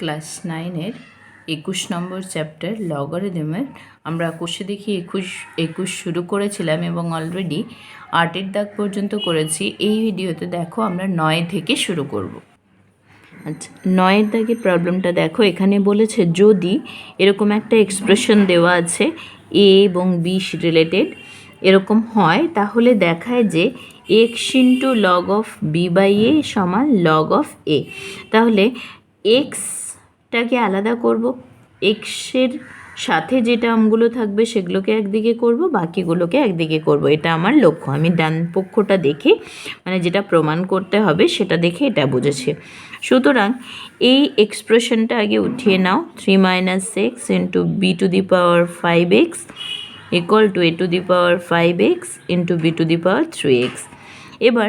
Class 9-এর 21 নম্বর chapter লগারিদমের আমরা কোষে দেখি 21 শুরু করেছিলাম এবং অলরেডি 8-এর দাগ পর্যন্ত করেছি। এই ভিডিওতে দেখো আমরা 9 থেকে শুরু করব। আচ্ছা, 9-এর দাগের প্রবলেমটা দেখো। এখানে বলেছে যদি এরকম একটা এক্সপ্রেশন দেওয়া আছে এ এবং বি রিলেটেড এরকম হয়, তাহলে দেখায় যে x into log of b by a সমান লগ অফ এ। তাহলে এক্সটাকে আলাদা করব, এক্সের সাথে যে টার্মগুলো থাকবে সেগুলোকে একদিকে করব, বাকিগুলোকে একদিকে করব। এটা আমার লক্ষ্য। আমি ডান পক্ষটা দেখে মানে যেটা প্রমাণ করতে হবে সেটা দেখে এটা বুঝেছি। সুতরাং এই এক্সপ্রেশনটা আগে উঠিয়ে নাও। 3 - x into B to the power 5x equal to A to the power 5x into B to the power 3x। এবার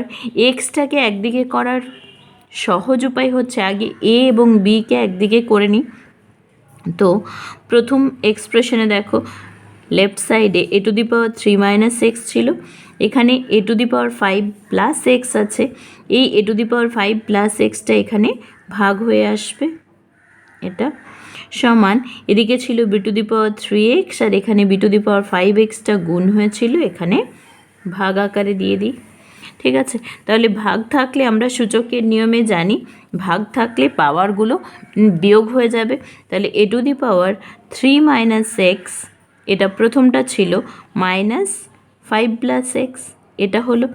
এক্সটাকে একদিকে করার সহজ উপায় হচ্ছে আগে এ এবং বিকে একদিকে করে নিই। তো প্রথম এক্সপ্রেশনে দেখো লেফট সাইডে এ টু দি পাওয়ার 3 - x ছিল, এখানে a to the power 5 plus x আছে। এই a to the power 5 plus এক্সটা এখানে ভাগ হয়ে আসবে, এটা সমান এদিকে ছিল B to the power 3x আর এখানে বি টু দি পাওয়ার 5xটা গুণ হয়েছিল, এখানে ভাগ আকারে দিয়ে দিই। ঠিক আছে, তাহলে ভাগ থাকলে আমরা সূচকের নিয়মে জানি ভাগ থাকলে পাওয়ারগুলো বিয়োগ হয়ে যাবে। তাহলে এ টু দি পাওয়ার 3 - x, এটা প্রথমটা ছিল -5 প্লাস এক্স, এটা হলো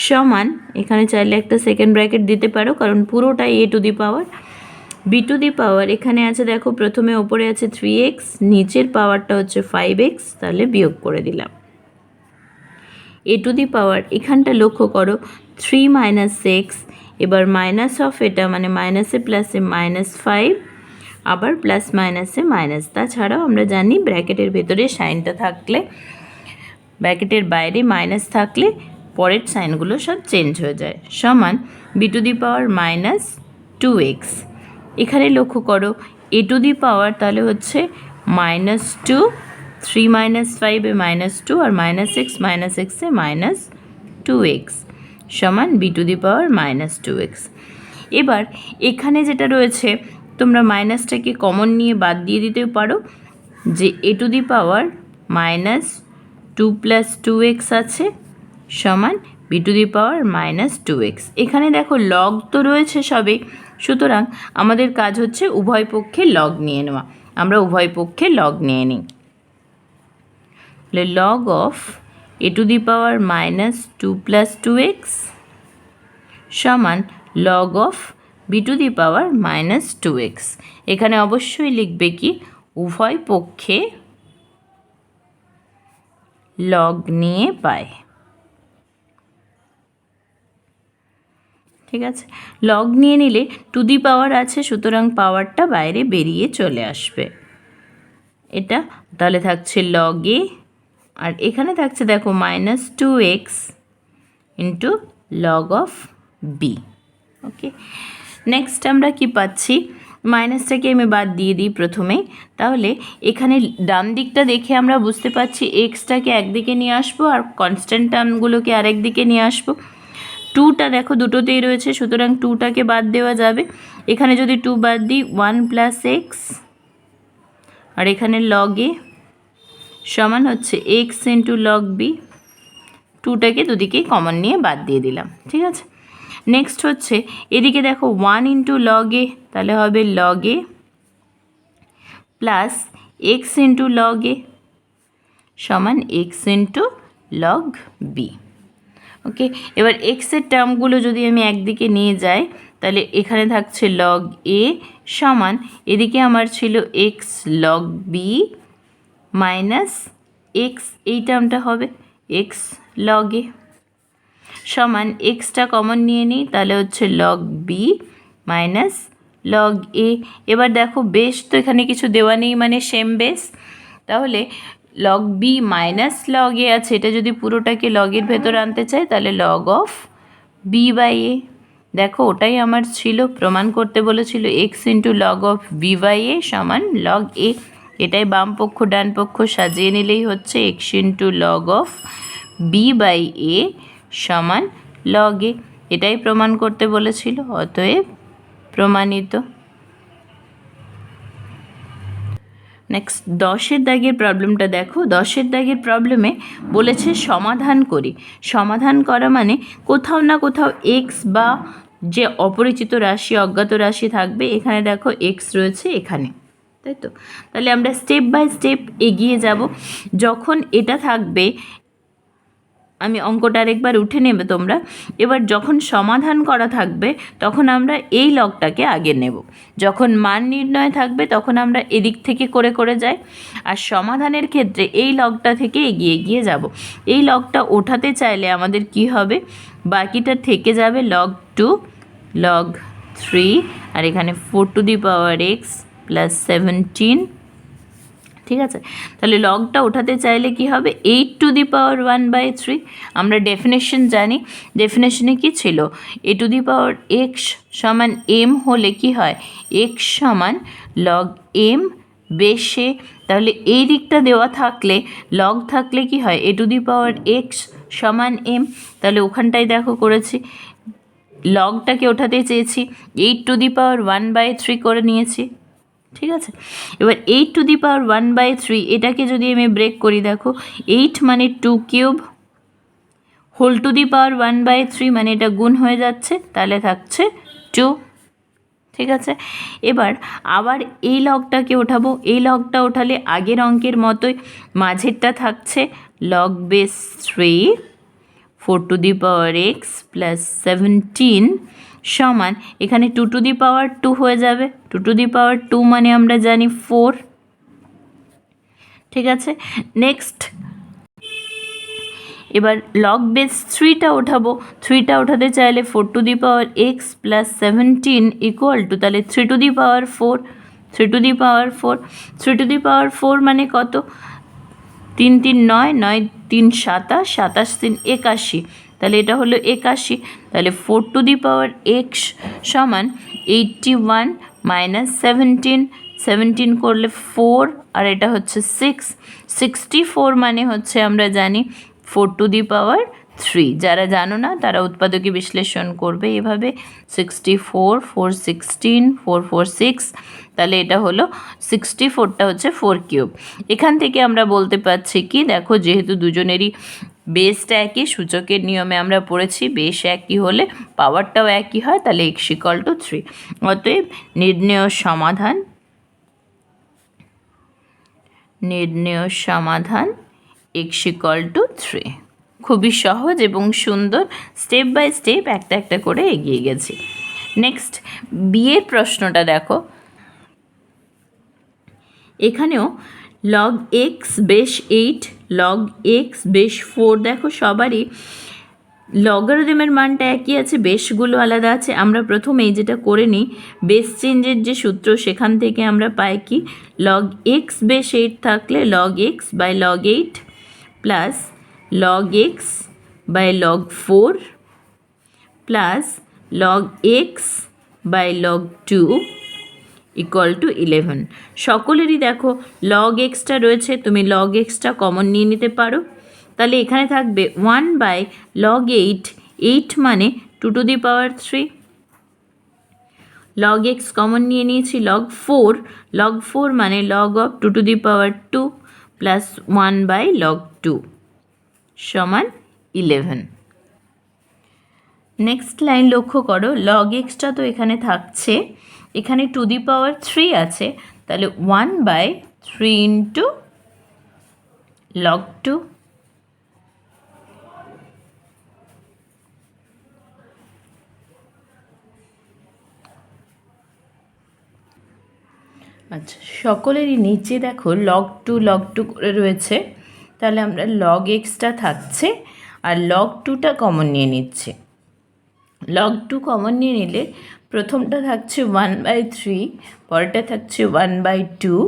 সমান, এখানে চাইলে একটা সেকেন্ড ব্র্যাকেট দিতে পারো কারণ পুরোটাই a to the power. B to the power এখানে আছে দেখো, প্রথমে ওপরে আছে 3x, নিচের পাওয়ারটা হচ্ছে 5x, তাহলে বিয়োগ করে দিলাম। এ টু দি পাওয়ার এখানটা লক্ষ্য করো 3 - x, এবার মাইনাস অফ এটা মানে মাইনাসে প্লাসে -5, আবার প্লাস মাইনাসে মাইনাস। তাছাড়াও আমরা জানি ব্র্যাকেটের ভেতরে সাইনটা থাকলে, ব্র্যাকেটের বাইরে মাইনাস থাকলে পরের সাইনগুলো সব চেঞ্জ হয়ে যায়, সমান B to the power -2x। এখানে লক্ষ্য করো এ টু দি পাওয়ার তাহলে হচ্ছে -2, 3 - 5 এ -2 আর -x এ -2x সমান B to the power -2x। এবার এখানে যেটা রয়েছে তোমরা মাইনাসটাকে কমন নিয়ে বাদ দিয়ে দিতেও পারো, যে এ টু দি পাওয়ার -2 + 2x আছে সমান B to the power -2x। এখানে দেখো লগ তো রয়েছে সবে, সুতরাং আমাদের কাজ হচ্ছে উভয় পক্ষে লগ নিয়ে নেওয়া। আমরা উভয় পক্ষে লগ নিয়ে নিই। Log of A to the power -2 + 2x সমান log of B to the power -2x। এখানে অবশ্যই লিখবে কি উভয় পক্ষে লগ নিয়ে পায়। ঠিক আছে, লগ নিয়ে নিলে টু দি পাওয়ার আছে, সুতরাং পাওয়ারটা বাইরে বেরিয়ে চলে আসবে, এটা তাহলে থাকছে লগ এ, আর এখানে থাকছে দেখো -2x into log of B. Okay, next আমরা কি পাচ্ছি, মাইনাসটাকে আমি বাদ দিয়ে দিই প্রথমে। তাহলে এখানে ডান দিকটা দেখে আমরা বুঝতে পারছি এক্সটাকে একদিকে নিয়ে আসবো আর কনস্ট্যান্ট টার্মগুলোকে আরেক দিকে নিয়ে আসবো। 2টা দেখো দুটোতেই রয়েছে, সুতরাং 2টাকে বাদ দেওয়া যাবে। এখানে যদি 2 বাদ দিই 1 + x, আর এখানে লগ এ সমান হচ্ছে x ইন্টু লগ বি। 2টাকে দুদিকেই কমন নিয়ে বাদ দিয়ে দিলাম। ঠিক আছে, নেক্সট হচ্ছে এদিকে দেখো 1 ইন্টু লগ এ, তাহলে হবে লগ এ প্লাস এক্স ইন্টু লগ এ সমান এক্স ইন্টু লগ বি। ওকে, এবার এক্সের টার্মগুলো যদি আমি একদিকে নিয়ে যাই তাহলে এখানে থাকছে লগ এ সমান, এদিকে আমার ছিল x log B minus x, এই টার্মটা হবে এক্স লগ এ সমান এক্সটা কমন নিয়ে নিই, তাহলে হচ্ছে log B minus log a. এবার দেখো বেস তো এখানে কিছু দেওয়া নেই, মানে সেম বেস, তাহলে log B minus log a আছে, এটা যদি পুরোটাকে লগের ভেতর আনতে চাই তাহলে log of b by a. দেখো ওটাই আমার ছিল, প্রমাণ করতে বলেছিল x into log of b by a সমান লগ এ। এটাই বাম পক্ষ ডান পক্ষ সাজিয়ে নিলেই হচ্ছে x into log of b by a সমান লগ এ। এটাই প্রমাণ করতে বলেছিল, অতএব প্রমাণিত। নেক্সট 10-এর দাগের প্রবলেমটা দেখো। 10-এর দাগের প্রবলেমে বলেছে সমাধান করি। সমাধান করা মানে কোথাও না কোথাও এক্স বা যে অপরিচিত রাশি, অজ্ঞাত রাশি থাকবে। এখানে দেখো এক্স রয়েছে এখানে, তাই তো? তাহলে আমরা স্টেপ বাই স্টেপ এগিয়ে যাব। যখন এটা থাকবে, আমি অঙ্কটা আরেকবার উঠে নেবে তোমরা। এবার যখন সমাধান করা থাকবে তখন আমরা এই লগটাকে আগে নেব। যখন মান নির্ণয় থাকবে তখন আমরা এদিক থেকে করে করে যাই। আর সমাধানের ক্ষেত্রে এই লগটা থেকে এগিয়ে এগিয়ে যাব। এই লগটা ওঠাতে চাইলে আমাদের কি হবে? বাকিটা থেকে যাবে log 2, log 3, আর এখানে 4⁴x + 17। ঠিক আছে, তাহলে লগটা ওঠাতে চাইলে কি হবে? 8⁴1/3। আমরা ডেফিনেশন জানি। ডেফিনেশনে কি ছিল? a⁴x সমান m হলে কি হয়? x সমান log m বেশে। তাহলে এই দিকটা দেওয়া থাকলে, লগ থাকলে কি হয়? a⁴x সমান m। তাহলে ওখানটায় দেখো করেছি, লগটাকে ওঠাতে চেয়েছি, 8⁴1/3 করে নিয়েছি। ঠিক আছে, এবার 8⁴1/3 এটাকে যদি আমি ব্রেক করি, দেখো 8 মানে 2³ (1/3) মানে এটা গুণ হয়ে যাচ্ছে, তাহলে থাকছে 2। ঠিক আছে, এবার আবার এই লগটাকে ওঠাবো। এই লগটা ওঠালে আগের অঙ্কের মতোই মাঝেরটা থাকছে log base 3 4⁴x + 17 সমান, এখানে 2⁴2 হয়ে যাবে। 2⁴2 মানে আমরা জানি 4। ঠিক আছে, নেক্সট এবার log base 3টা ওঠাবো। 3টা ওঠাতে চাইলে 4⁴x + 17 = তাহলে 3⁴4। 3⁴4 3⁴4 মানে কত? 3 3 9, 9 3 27, 27 3 81, তাহলে এটা হলো 81। তাহলে 4⁴x সমান 81 - 17, 17 করলে 4, আর এটা হচ্ছে 6। 64 মানে হচ্ছে আমরা জানি 4⁴3। যারা জানো না তারা উৎপাদকে বিশ্লেষণ করবে এভাবে, 64 4 16 4 4 6, তাহলে এটা হলো 64টা হচ্ছে 4³ এখান থেকে আমরা বলতে পারছি কি, দেখো যেহেতু দুজনেরই বেসটা একই, সূচকের নিয়মে আমরা পড়েছি বেস একই হলে পাওয়ারটাও একই হয়, তাহলে x = 3। অতএব নির্ণেয় সমাধান x = 3। খুবই সহজ এবং সুন্দর, স্টেপ বাই স্টেপ একটা একটা করে এগিয়ে গেছি। নেক্সট বিয়ের প্রশ্নটা দেখো। এখানেও log x বেশ 8, log x বেশ 4, দেখো সবারই লগারিদমের মানটা একই আছে, বেশগুলো আলাদা আছে। আমরা প্রথমে যেটা করে নিই, বেস চেঞ্জের যে সূত্র সেখান থেকে আমরা পাই কি, log x বেশ 8 থাকলে log x by log 8 plus log x by log 4 plus log x by log 2 = 11। সকলেরই দেখো log xটা রয়েছে, তুমি log xটা কমন নিয়ে নিতে পারো। তাহলে এখানে থাকবে 1/log 8, 8 মানে 2⁴3। log x কমন নিয়ে নিয়েছি, log 4 মানে log of 2⁴2 প্লাস 1/log 2 সমান 11। নেক্সট লাইন লক্ষ্য করো, log xটা তো এখানে থাকছে, এখানে 2⁴3 আছে, তাহলে 1/3 × log 2। আচ্ছা, সকলেরই নিচে দেখো log 2 করে রয়েছে, তাহলে আমরা log xটা থাকছে আর log 2টা কমন নিয়ে নিচ্ছে। log 2 কমন নিয়ে নিলে প্রথমটা থাকছে 1/3, পরেরটা থাকছে 1/2,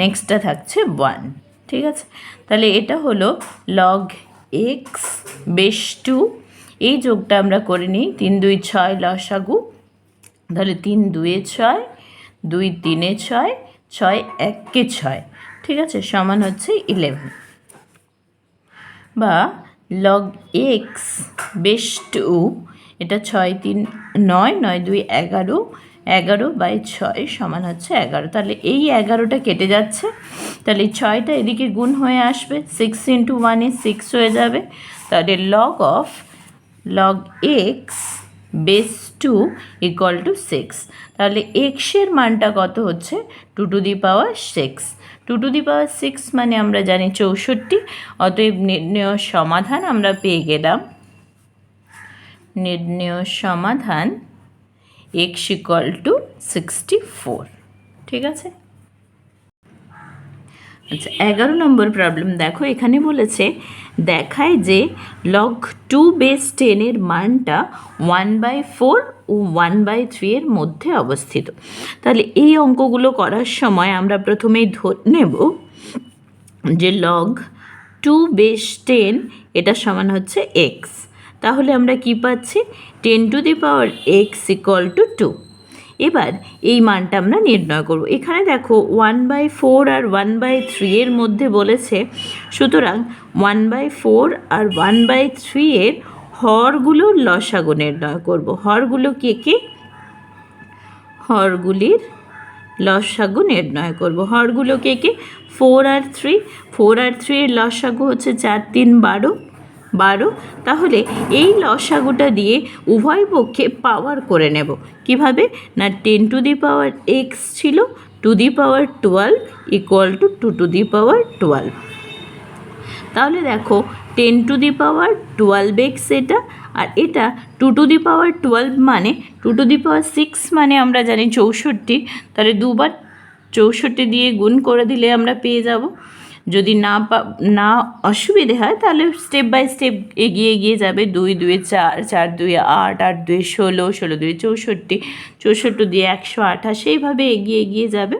নেক্সটটা থাকছে 1। ঠিক আছে, তাহলে এটা হলো log x বেশ 2। এই যোগটা আমরা করে নিই, 3 2 6 লসাগু, তাহলে 3 2 6, 2 3 6, 6 1 6, ঠিক আছে, সমান হচ্ছে 11। বা log x বেশ 2, এটা 6 3 9, 9 2 11, 11/6 সমান হচ্ছে 11। তাহলে এই 11টা কেটে যাচ্ছে, তাহলে 6টা এদিকে গুণ হয়ে আসবে, 6 × 1 = 6 হয়ে যাবে। তাহলে log x বেস 2 = 6। তাহলে এক্সের মানটা কত হচ্ছে 2⁶। 2⁶ মানে আমরা জানি 64। অতএব নির্ণেয় সমাধান আমরা পেয়ে গেলাম, নির্ণেয় সমাধান x = 64। ঠিক আছে। আচ্ছা, 11 নম্বর প্রবলেম দেখো, এখানে বলেছে দেখায় যে log 2 বেস 10 এর মানটা 1/4 ও 1/3 এর মধ্যে অবস্থিত। তাহলে এই অঙ্কগুলো করার সময় আমরা প্রথমেই ধরে নেব যে log 2 বেস 10 এটা সমান হচ্ছে x। তাহলে আমরা কি পাচ্ছি 10⁻x = 2। এবার এই মানটা আমরা নির্ণয় করব। এখানে দেখো 1/4 আর 1/3 এর মধ্যে বলেছে, সুতরাং 1/4 আর 1/3 এর হরগুলোর লসাগু নির্ণয় করব। হরগুলো কে কে? হরগুলির লসাগু নির্ণয় করব। হরগুলো কে কে? 4 আর 3। 4 আর 3 এর লসাগু হচ্ছে 4 × 3 = 12। তাহলে এই লসাগুটা দিয়ে উভয় পক্ষে পাওয়ার করে নেব। কিভাবে? না 10⁻x ছিল 2⁻12 = 2⁻12। তাহলে দেখো 10⁻12x এটা, আর এটা 2⁻12 মানে 2⁶ মানে আমরা জানি 64। তাহলে দুবার 64 দিয়ে গুণ করে দিলে আমরা পেয়ে যাব। যদি না অসুবিধে হয় তাহলে স্টেপ বাই স্টেপ এগিয়ে যাবে। 2 × 2 = 4, 4 × 2 = 8, 8 × 2 = 16, 16 × 2 = 64, 64 দিয়ে 128, সেইভাবে এগিয়ে যাবে।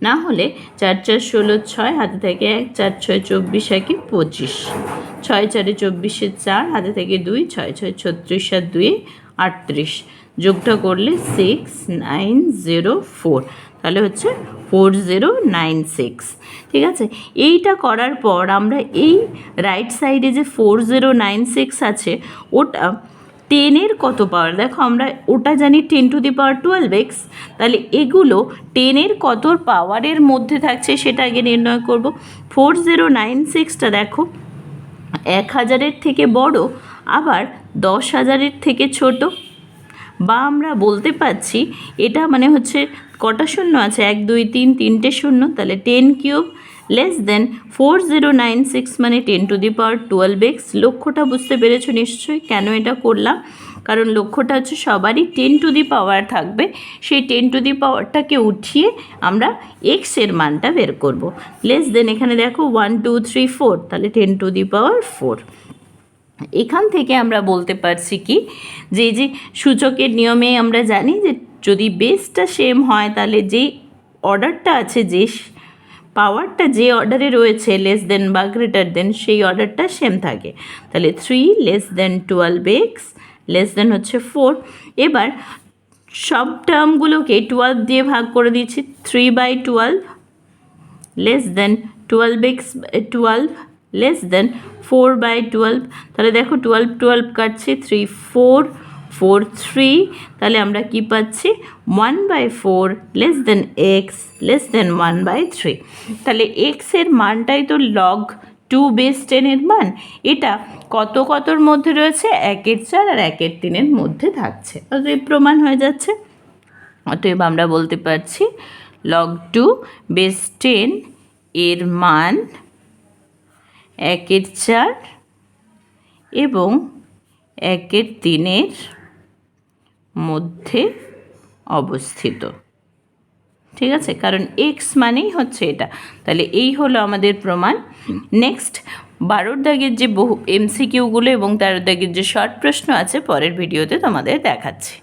না হলে 4 × 4 = 16, 6 হাতে থেকে 1, 4 × 6 = 24, 1 × 25, 6 × 4 = 24, 4 হাতে থেকে 2, 6 × 6 = 36, আর 2 = 38, যোগটা করলে 6904, তাহলে হচ্ছে 4096। ঠিক আছে। এইটা করার পর আমরা এই রাইট সাইডে যে 4096 আছে ওটা 10 এর কত পাওয়ার, দেখো আমরা ওটা জানি 10⁻12x। তাহলে এগুলো 10 এর কত পাওয়ারের মধ্যে থাকছে সেটা আগে নির্ণয় করব। 4096টা দেখো 1000-এর থেকে বড়, আবার 10,000-এর থেকে ছোট। বা আমরা বলতে পারছি এটা মানে হচ্ছে কটা শূন্য আছে, 1 2 3 তিনটে শূন্য, তাহলে 10³ < 4096 মানে 10⁻12x। লক্ষ্যটা বুঝতে পেরেছো নিশ্চয়ই কেন এটা করলাম, কারণ লক্ষ্যটা হচ্ছে সবারই 10 থাকবে, সেই 10টাকে উঠিয়ে আমরা x এর মানটা বের করব। এখানে দেখো 1 2 3 4, তাহলে 10⁻4। এখান থেকে আমরা বলতে পারছি কি যে যে সূচকের নিয়মে আমরা জানি যে যদি বেসটা সেম হয় তাহলে যেই অর্ডারটা আছে, যে পাওয়ারটা যে অর্ডারে রয়েছে < বা <, সেই অর্ডারটা সেম থাকে। তাহলে 3 < 12x হচ্ছে 4। এবার সব টার্মগুলোকে 12 দিয়ে ভাগ করে দিচ্ছি। 3/12 <12x 12 4/12। তাহলে দেখো 12 12 কাটছে, 3 4 4 3, তাহলে আমরা কি পাচ্ছি 1/4 x 1/3। তাহলে x এর মানটাই তো log 2 বেস 10 এর মান। এটা কতর মধ্যে রয়েছে? 1/4 আর 1/3 মধ্যে থাকছে, অতএব প্রমাণ হয়ে যাচ্ছে। অতএব আমরা বলতে পারছি log 2 বেস 10 এর মান 1/4 এবং 1/3 মধ্যে অবস্থিত। ঠিক আছে, কারণ x মানেই হচ্ছে এটা। তাহলে এই হলো আমাদের প্রমাণ। নেক্সট 12 দাগের যে বহু MCQগুলো এবং 13 দাগের যে শর্ট প্রশ্ন আছে পরের ভিডিওতে তোমাদের দেখাচ্ছি।